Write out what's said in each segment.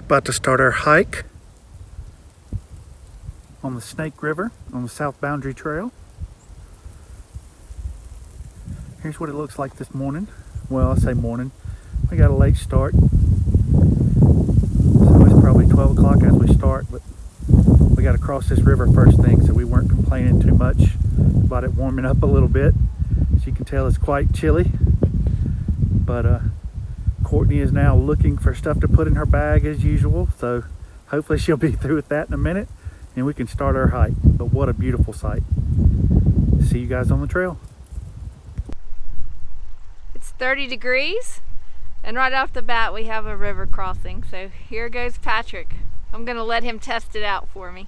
About to start our hike on the Snake River on the South Boundary Trail. Here's what it looks like this morning. Well, I say morning. We got a late start. So it's probably 12 o'clock as we start, but we got to cross this river first thing, so we weren't complaining too much about it warming up a little bit. As you can tell, it's quite chilly. But Courtney is now looking for stuff to put in her bag as usual, so hopefully she'll be through with that in a minute and we can start our hike. But what a beautiful sight. See you guys on the trail. It's 30 degrees and right off the bat we have a river crossing, so here goes Patrick. I'm gonna let him test it out for me.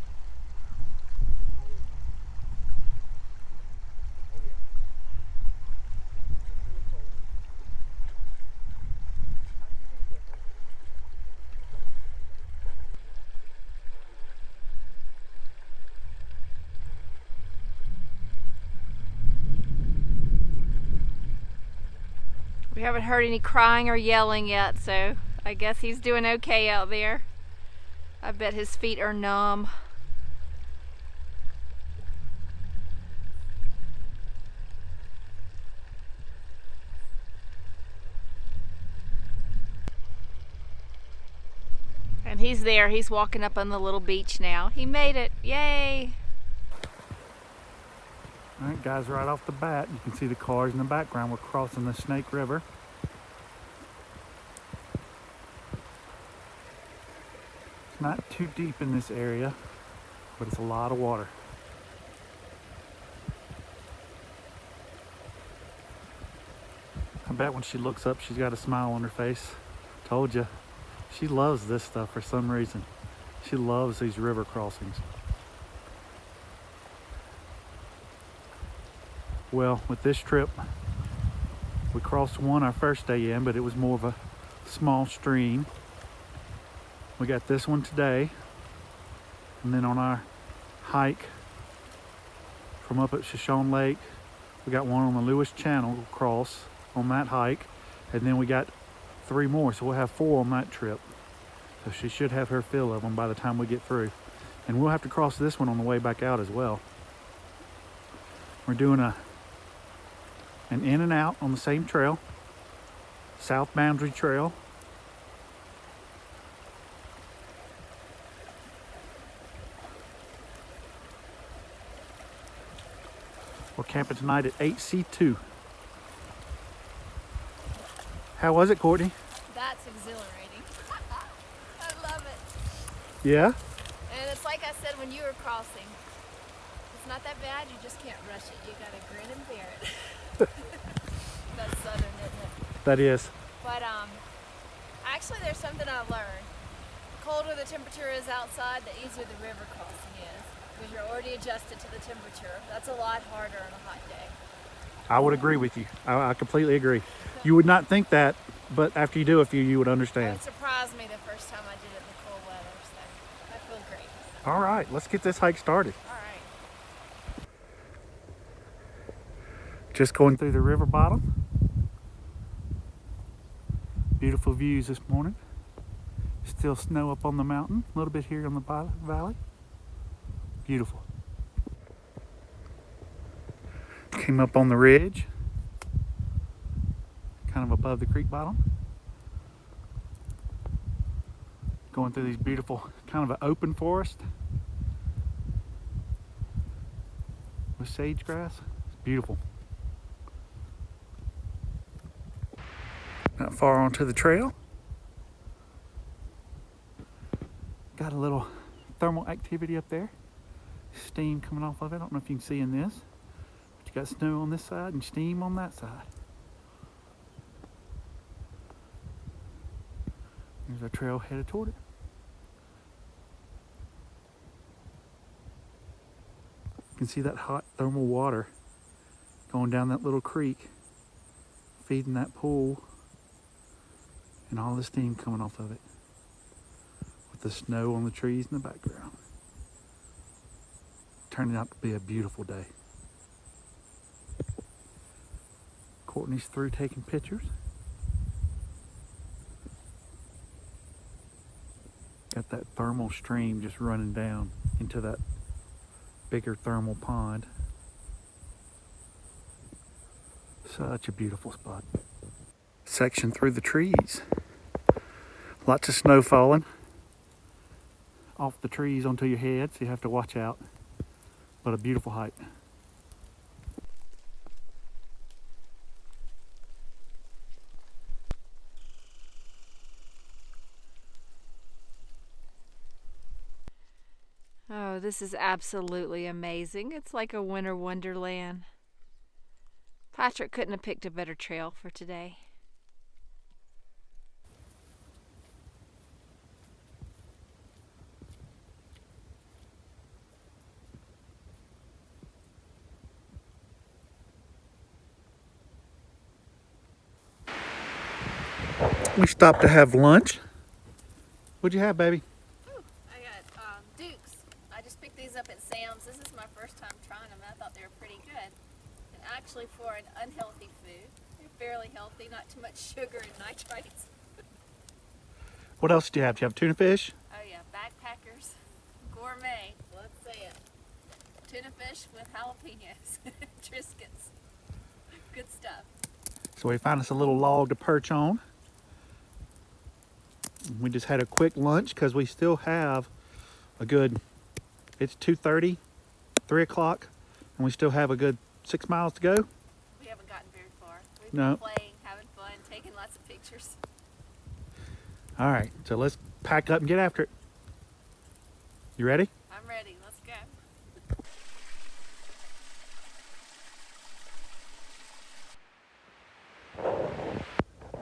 We haven't heard any crying or yelling yet, so I guess he's doing okay out there. I bet his feet are numb. And he's there, he's walking up on the little beach now. He made it, yay! All right, guys, right off the bat, you can see the cars in the background. We're crossing the Snake River. It's not too deep in this area, but it's a lot of water. I bet when she looks up, she's got a smile on her face. Told you. She loves this stuff for some reason. She loves these river crossings. Well, with this trip, we crossed one our first day in, but it was more of a small stream. We got this one today, and then on our hike from up at Shoshone Lake, we got one on the Lewis Channel cross on that hike, and then we got 3 more, so we'll have 4 on that trip. So she should have her fill of them by the time we get through. And we'll have to cross this one on the way back out as well. We're doing an in and out on the same trail, South Boundary Trail. We're camping tonight at 8C2. How was it, Courtney? That's exhilarating. I love it. Yeah? And it's like I said when you were crossing. It's not that bad, you just can't rush it. You gotta grin and bear it. That's southern, isn't it? That is. But actually there's something I learned. The colder the temperature is outside, the easier the river crossing is. Because you're already adjusted to the temperature. That's a lot harder on a hot day. I would agree with you. I completely agree. You would not think that, but after you do a few, you would understand. It surprised me the first time I did it in the cold weather, so I feel great. All right, let's get this hike started. All right. Just going through the river bottom. Beautiful views this morning. Still snow up on the mountain, a little bit here on the valley. Beautiful. Came up on the ridge, kind of above the creek bottom. Going through these beautiful, kind of an open forest with sage grass. It's beautiful. Not far onto the trail. Got a little thermal activity up there. Steam coming off of it. I don't know if you can see in this. But you got snow on this side and steam on that side. There's our trail headed toward it. You can see that hot thermal water going down that little creek, feeding that pool, and all the steam coming off of it, with the snow on the trees in the background. Turning out to be a beautiful day. Courtney's through taking pictures. Got that thermal stream just running down into that bigger thermal pond. Such a beautiful spot. Section through the trees. Lots of snow falling off the trees onto your head, so you have to watch out. But a beautiful hike. Oh, this is absolutely amazing. It's like a winter wonderland. Patrick couldn't have picked a better trail for today. We stopped to have lunch. What'd you have, baby? Ooh, I got Dukes. I just picked these up at Sam's. This is my first time trying them. I thought they were pretty good. And actually for an unhealthy food, they're fairly healthy, not too much sugar and nitrates. What else did you have? Did you have tuna fish? Oh yeah, Backpackers Gourmet. Let's say it. Tuna fish with jalapenos. Triscuits. Good stuff. So we found us a little log to perch on. We just had a quick lunch because we still have a good, it's 2:30, 3 o'clock, and we still have a good 6 miles to go. We haven't gotten very far. We've No. been playing, having fun, taking lots of pictures. All right, so let's pack up and get after it. You ready? I'm ready. Let's go.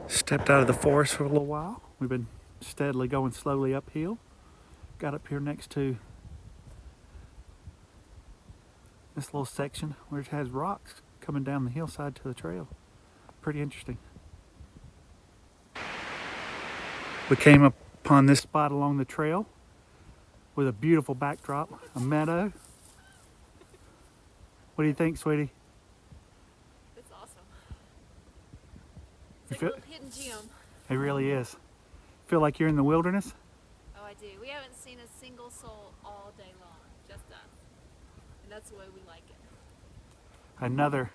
Stepped out of the forest for a little while. We've been steadily going slowly uphill. Got up here next to this little section where it has rocks coming down the hillside to the trail. Pretty interesting. We came upon this spot along the trail with a beautiful backdrop, a meadow. What do you think, sweetie? It's awesome. You It's like feel- a little hidden gem. It really is. Feel like you're in the wilderness? Oh, I do. We haven't seen a single soul all day long. Just us. And that's the way we like it. Another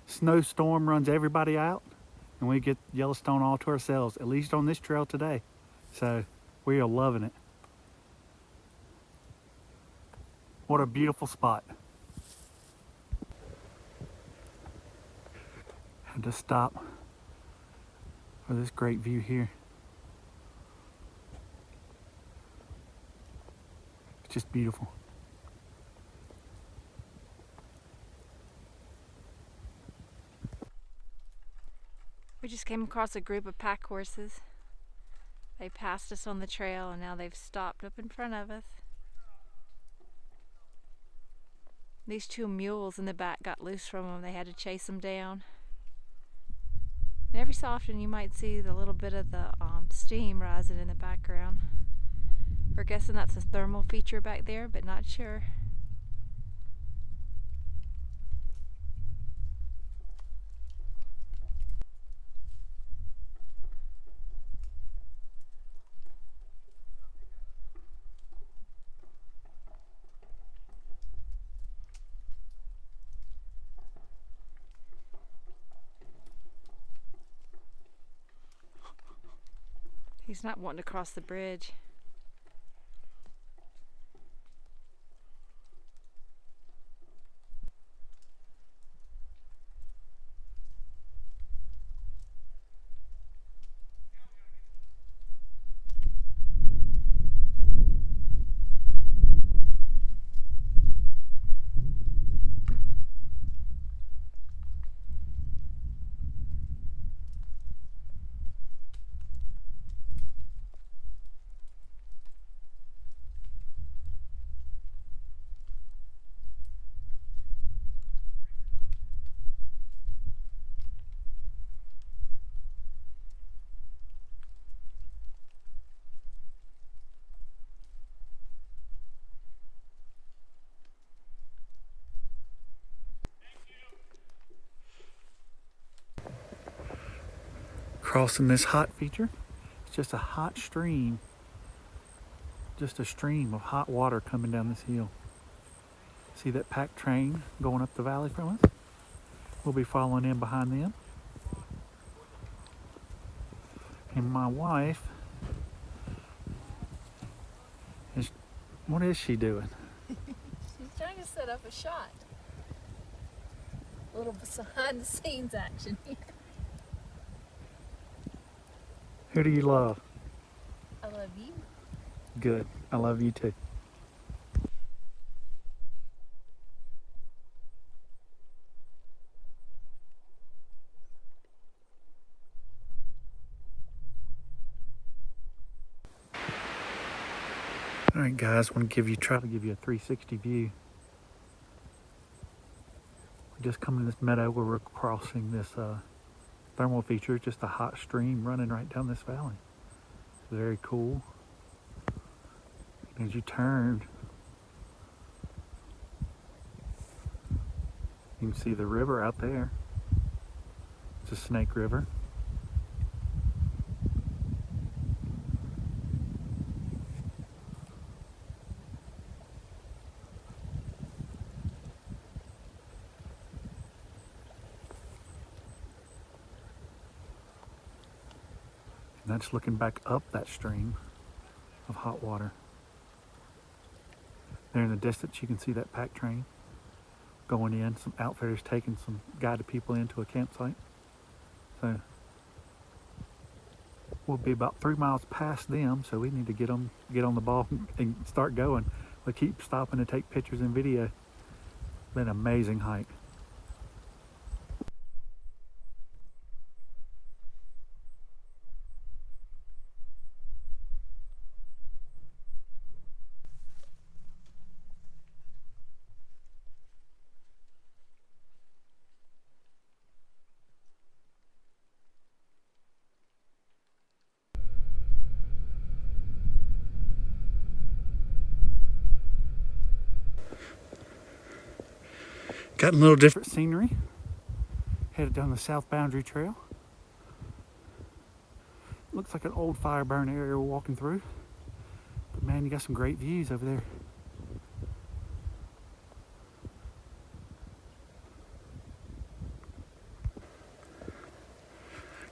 snowstorm runs everybody out, and we get Yellowstone all to ourselves, at least on this trail today. So we are loving it. What a beautiful spot. Had to stop for this great view here. It's just beautiful. We just came across a group of pack horses. They passed us on the trail and now they've stopped up in front of us. These two mules in the back got loose from them. They had to chase them down. And every so often you might see the little bit of the steam rising in the background. We're guessing that's a thermal feature back there, but not sure. He's not wanting to cross the bridge. Crossing this hot feature. It's just a hot stream just a stream of hot water coming down this hill. See that packed train going up the valley from us? We'll be following in behind them. And my wife is, what is she doing? She's trying to set up a shot. A little behind the scenes action here. Who do you love? I love you. Good. I love you too. All right, guys, want to try to give you a 360 view. We just come in this meadow where we're crossing this thermal feature, just a hot stream running right down this valley. It's very cool. As you turn, you can see the river out there. It's a Snake River. And that's looking back up that stream of hot water. There in the distance, you can see that pack train going in. Some outfitters taking some guided people into a campsite. So we'll be about 3 miles past them, so we need to get on the ball and start going. We keep stopping to take pictures and video. Been an amazing hike. Got a little different scenery. Headed down the South Boundary Trail. Looks like an old fire burn area we're walking through. But man, you got some great views over there.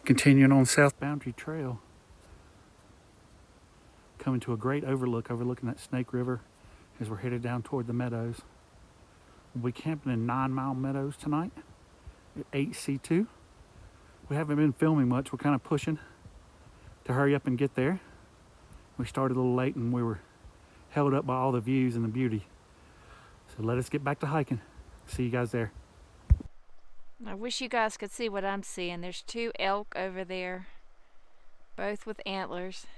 Continuing on South Boundary Trail. Coming to a great overlooking that Snake River as we're headed down toward the meadows. We'll be camping in 9 Mile Meadows tonight at 8C2. We haven't been filming much. We're kind of pushing to hurry up and get there. We started a little late and we were held up by all the views and the beauty. So let us get back to hiking. See you guys there. I wish you guys could see what I'm seeing. There's 2 elk over there, both with antlers.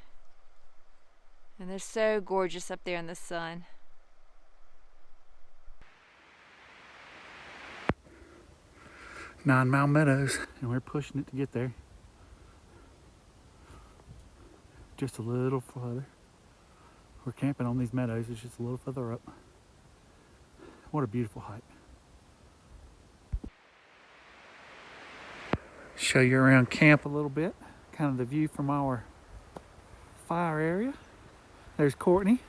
And they're so gorgeous up there in the sun. 9 Mile Meadows, and we're pushing it to get there. Just a little further. We're camping on these meadows. It's just a little further up. What a beautiful hike. Show you around camp a little bit. Kind of the view from our fire area. There's Courtney.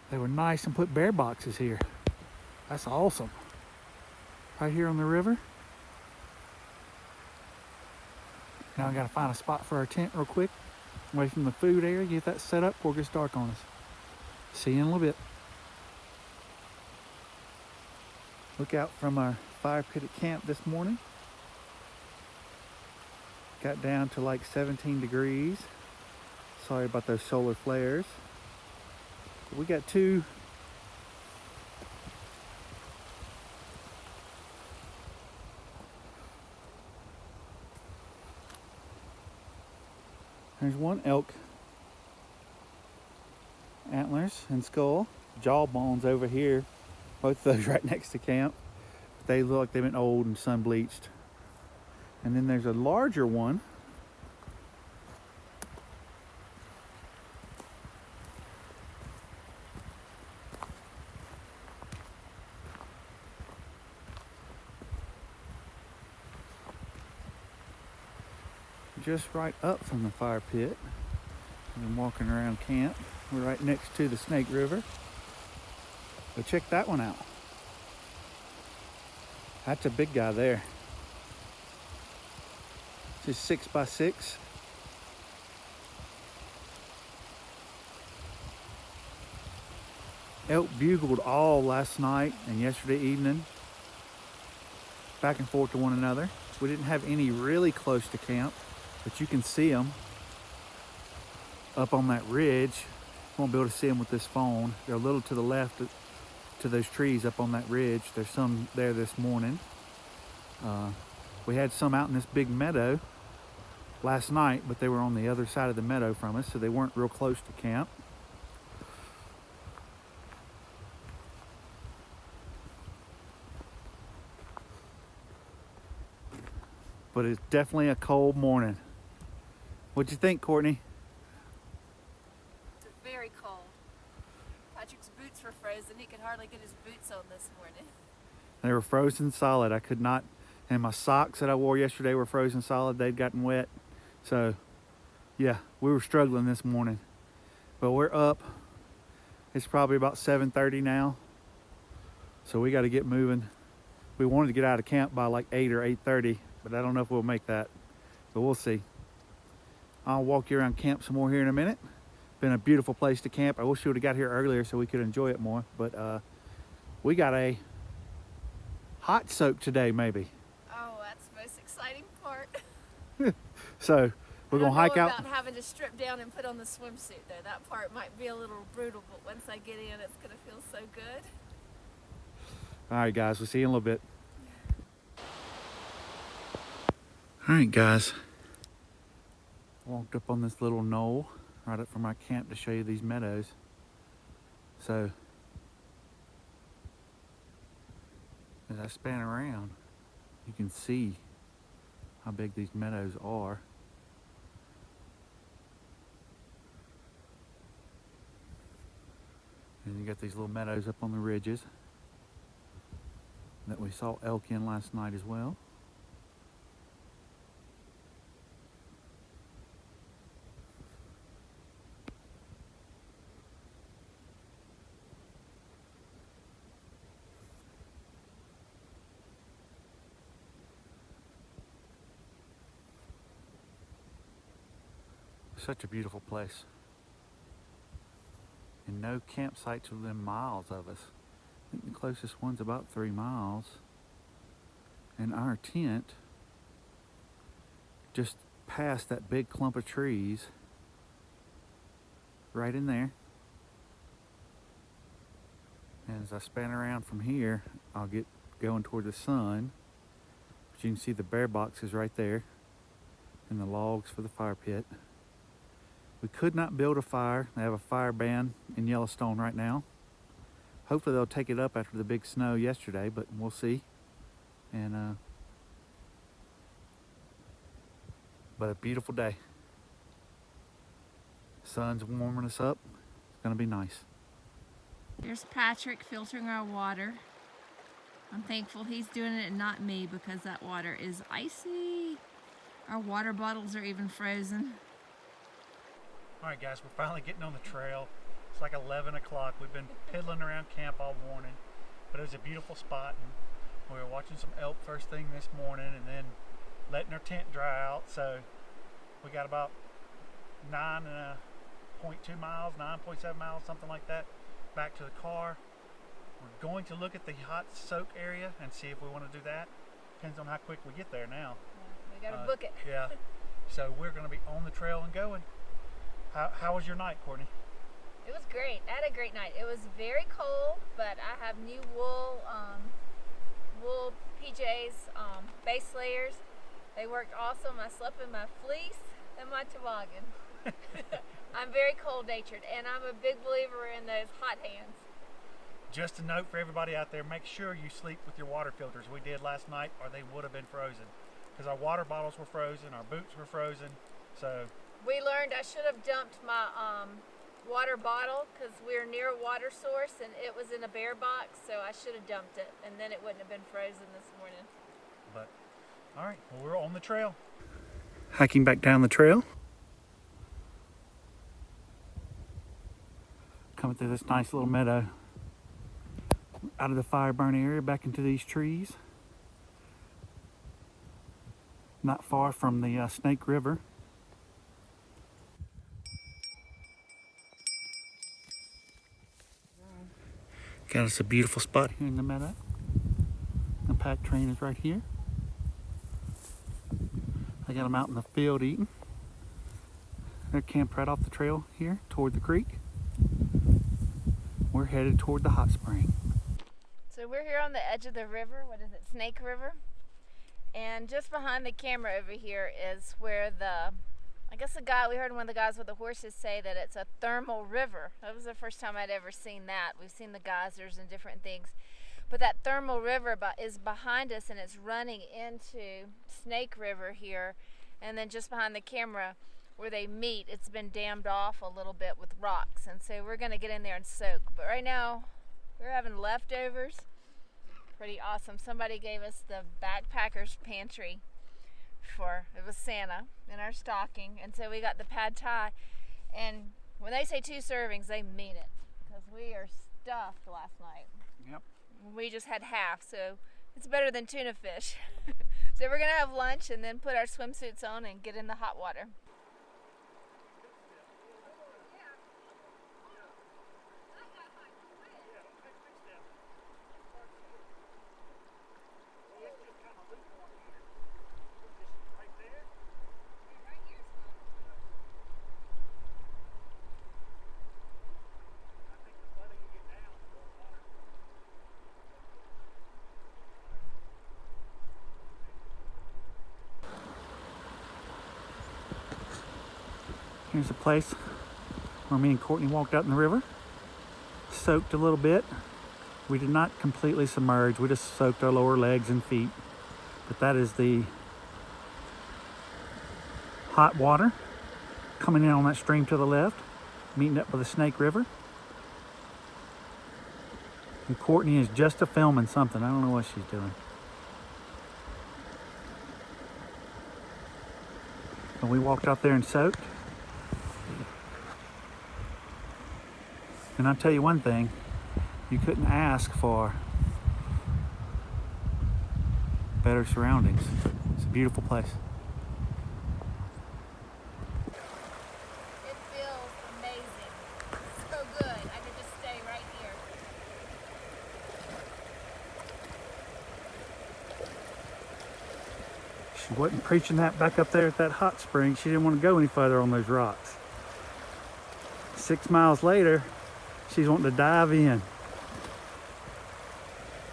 They were nice and put bear boxes here. That's awesome. Right here on the river. Now I gotta find a spot for our tent real quick. Away from the food area, get that set up before it gets dark on us. See you in a little bit. Look out from our fire pit at camp this morning. Got down to like 17 degrees. Sorry about those solar flares. We got 2 There's 1 elk antlers and skull. Jawbones over here. Both of those right next to camp. They look like they've been old and sun bleached. And then there's a larger one. Just right up from the fire pit. I'm walking around camp. We're right next to the Snake River. But check that one out. That's a big guy there. It's just 6x6. Elk bugled all last night and yesterday evening, back and forth to one another. We didn't have any really close to camp, but you can see them up on that ridge. Won't be able to see them with this phone. They're a little to the left to those trees up on that ridge. There's some there this morning. We had some out in this big meadow last night, but they were on the other side of the meadow from us, so they weren't real close to camp. But it's definitely a cold morning. What'd you think, Courtney? It's very cold. Patrick's boots were frozen. He could hardly get his boots on this morning. They were frozen solid. I could not, and my socks that I wore yesterday were frozen solid. They'd gotten wet. So, yeah, we were struggling this morning. But we're up. It's probably about 7:30 now. So we got to get moving. We wanted to get out of camp by like 8 or 8:30, but I don't know if we'll make that. But we'll see. I'll walk you around camp some more here in a minute. Been a beautiful place to camp. I wish we would have got here earlier so we could enjoy it more. But we got a hot soak today, maybe. Oh, that's the most exciting part. So we're gonna hike out. About having to strip down and put on the swimsuit though. That part might be a little brutal, but once I get in, it's gonna feel so good. All right, guys. We'll see you in a little bit. All right, guys. Walked up on this little knoll right up from our camp to show you these meadows. So as I span around, you can see how big these meadows are. And you got these little meadows up on the ridges that we saw elk in last night as well. Such a beautiful place. And no campsites within miles of us. I think the closest one's about 3 miles. And our tent just past that big clump of trees right in there. And as I span around from here, I'll get going toward the sun. But you can see the bear boxes right there and the logs for the fire pit. We could not build a fire. They have a fire ban in Yellowstone right now. Hopefully they'll take it up after the big snow yesterday, but we'll see. And but a beautiful day. Sun's warming us up. It's gonna be nice. There's Patrick filtering our water. I'm thankful he's doing it and not me because that water is icy. Our water bottles are even frozen. All right, guys, we're finally getting on the trail. It's like 11 o'clock. We've been piddling around camp all morning, but it was a beautiful spot, and we were watching some elk first thing this morning and then letting our tent dry out. So we got about 9.2 miles, 9.7 miles, something like that, back to the car. We're going to look at the hot soak area and see if we want to do that. Depends on how quick we get there now. We gotta book it. Yeah. So we're going to be on the trail and going. How was your night, Courtney? It was great. I had a great night. It was very cold, but I have new wool PJs, base layers. They worked awesome. I slept in my fleece and my toboggan. I'm very cold-natured, and I'm a big believer in those hot hands. Just a note for everybody out there, make sure you sleep with your water filters. We did last night, or they would have been frozen. Because our water bottles were frozen, our boots were frozen, so... We learned I should have dumped my water bottle because we're near a water source and it was in a bear box, so I should have dumped it and then it wouldn't have been frozen this morning. But, all right, well, we're on the trail. Hiking back down the trail. Coming through this nice little meadow, out of the fire burn area, back into these trees. Not far from the Snake River. Got us a beautiful spot here in the meadow. The pack train is right here. I got them out in the field eating. They're camped right off the trail here toward the creek. We're headed toward the hot spring. So we're here on the edge of the river. What is it? Snake River. And just behind the camera over here is where we heard one of the guys with the horses say that it's a thermal river. That was the first time I'd ever seen that. We've seen the geysers and different things. But that thermal river is behind us, and it's running into Snake River here. And then just behind the camera where they meet, it's been dammed off a little bit with rocks. And so we're gonna get in there and soak. But right now, we're having leftovers. Pretty awesome. Somebody gave us the backpacker's pantry it was Santa in our stocking, and so we got the pad thai. And when they say 2 servings, they mean it, because we are stuffed last night. Yep. We just had half, so it's better than tuna fish. So we're gonna have lunch and then put our swimsuits on and get in the hot water. Here's a place where me and Courtney walked out in the river, soaked a little bit. We did not completely submerge, we just soaked our lower legs and feet. But that is the hot water coming in on that stream to the left, meeting up with the Snake River. And Courtney is just filming something. I don't know what she's doing. But we walked out there and soaked. And I'll tell you one thing, you couldn't ask for better surroundings. It's a beautiful place. It feels amazing. So good. I could just stay right here. She wasn't preaching that back up there at that hot spring. She didn't want to go any further on those rocks. 6 miles later, she's wanting to dive in.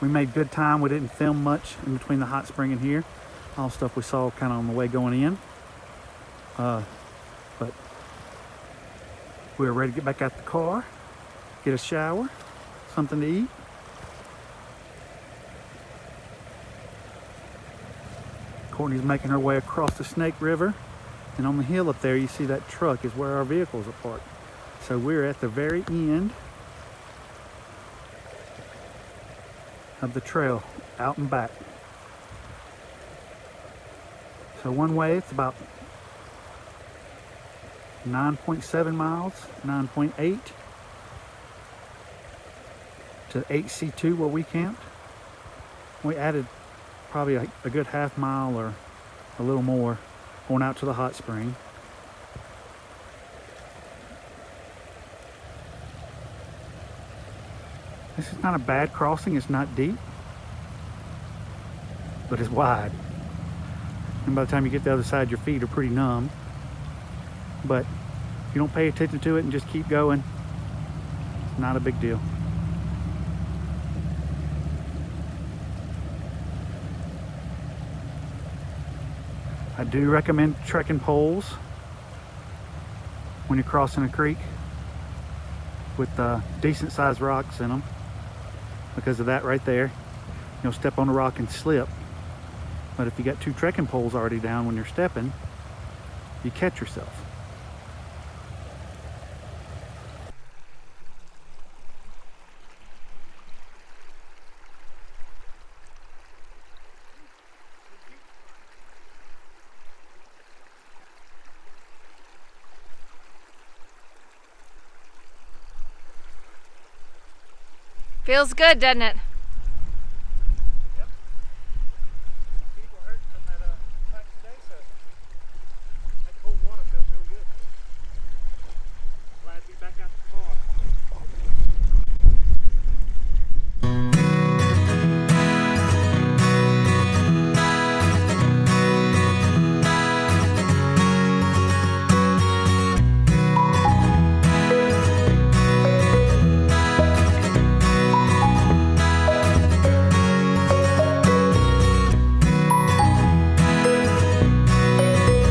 We made good time. We didn't film much in between the hot spring and here. All stuff we saw kind of on the way going in. But we were ready to get back out the car, get a shower, something to eat. Courtney's making her way across the Snake River. And on the hill up there, you see that truck is where our vehicles are parked. So we're at the very end of the trail, out and back. So one way it's about 9.7 miles, 9.8 to HC2 where we camped. We added probably a good half mile or a little more going out to the hot spring. This is not a bad crossing. It's not deep, but it's wide. And by the time you get to the other side, your feet are pretty numb. But if you don't pay attention to it and just keep going, it's not a big deal. I do recommend trekking poles when you're crossing a creek with decent sized rocks in them. Because of that right there, you'll step on a rock and slip. But if you got 2 trekking poles already down when you're stepping, you catch yourself. Feels good, doesn't it?